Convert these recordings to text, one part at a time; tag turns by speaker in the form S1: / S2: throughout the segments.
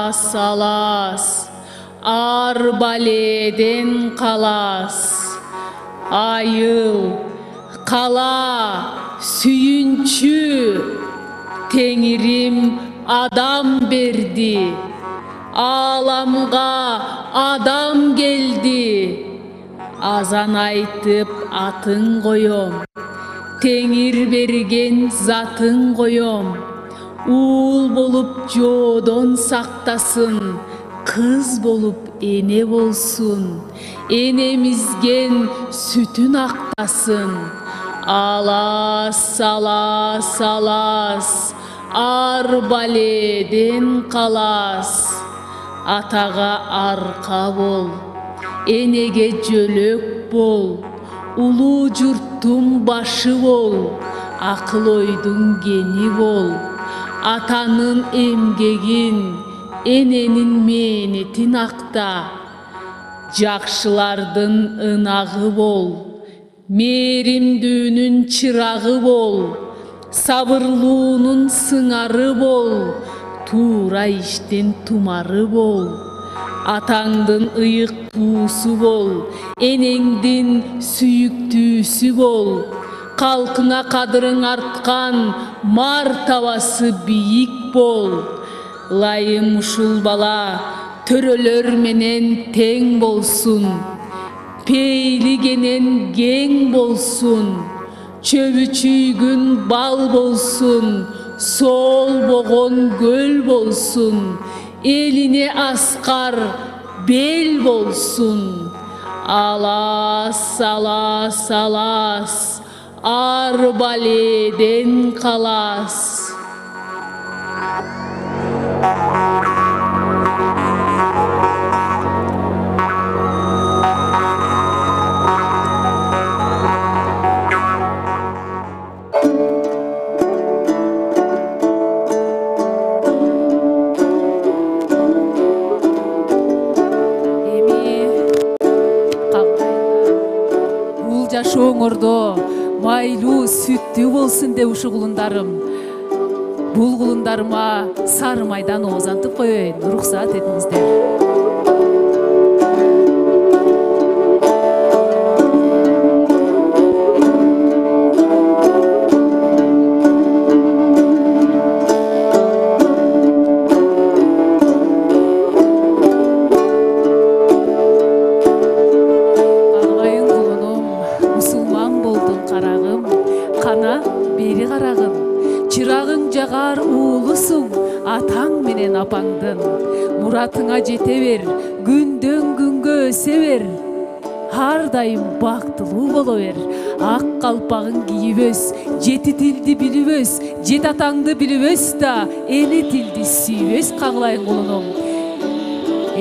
S1: Алас, алас, арбаледен қалас. Айыл, қала, сүйінші, Теңирим адам берди. Аламға адам келди. Азан айтып атын қойом, Теңир берген затын қойом. Уул болуп жодон сактасын, кыз болуп эне болсун. Энемизген сүтүн актасын. Алас, алас, алас, арбаледен қалас. Атага арка бол, энеге жөлөк бол. Улуу журттун башы бол, акыл ойдун гени бол. Атанын эмгегин, эненин мээнетин акта. Жакшылардын ынагы бол, мээримдүүнүн чырагы бол. Сабырлуунун сыңары бол, туура иштин тумары бол. Атаңдын ыйык буусу бол, энеңдин сүйүктүүсү бол. Калкыңа кадырың арткан, мартабасы бийик бол. Ылайым ушул бала төрөлөр менен тең болсун. Пейлигенен кең болсун. Чөбү чүйгүн бал болсун. Сол богон көл болсун. Элине аскар бел болсун. Алас, алас, алас, арбаледен қалас. Жашооңордо майлуу сүттүү болсун деп ушу кулундарым. Бул кулундарыма сары майдан оозантып коеюн. Уруксат этиңиздер. Жагар уулусуң, атаң менен апаңдын. Муратыңа жете бер, күндөн күнгө өсө бер. Ар дайым бактылуу боло бер. Ак калпагын кийип өс, жети тилди билип өс, жет атаңды билип өс да, эли тилди сүйүп өс кагылайын кулунум.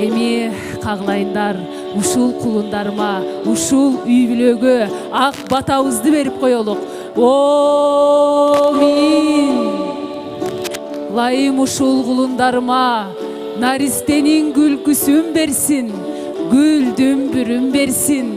S1: Эми кагылайындар, ушул кулундарыма, ушул үй бүлөгө ак батабызды берип коелук. Омин. Лайым ушул кулундарыма наристенин күлкүсүн берсин, гүлдүн бүрүн берсин,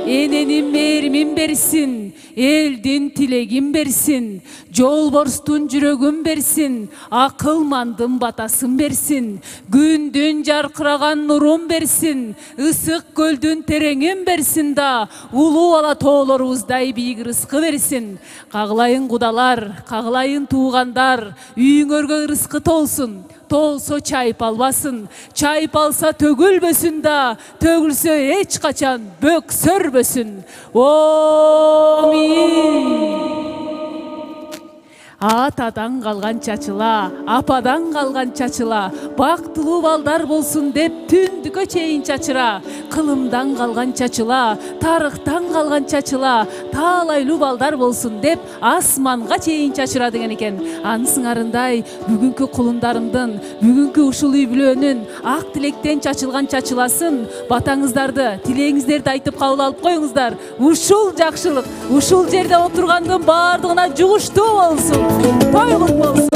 S1: эненин мээримин берсин, элдин тилегин берсин, жолборстун жүрөгүн берсин, акылмандын батасын берсин, күндүн жаркыраган нурун берсин, ысык көлдүн тереңин берсин да, улуу ала тоолорубуздай бийик рызкы берсин. Кагылайын кудалар, кагылайын туугандар, үйүңөргө рызкы толсун. Толсо чайып албасын, чайып алса төгүлбөсүн да, төгүлсө эч качан бөксөрбөсүн. Омин. Атадан калган чачыла, ападан калган чачыла, бактылуу балдар болсун деп түндүккө чейин чачыра. Кылымдан калган чачыла, тарыктан калган чачыла, таалайлуу балдар болсун деп асманга чейин чачыра деген экен. Анын сыңарындай бүгүнкү кулундарымдын, бүгүнкү ушул үй бүлөнүн ак тилектен чачылган чачыласын батаңыздарды, тилегиңиздерди айтып кабыл алып коюңуздар. Ушул жакшылык, ушул жерде отургандын баардыгына жугуштуу болсун. Той кутlu olsun.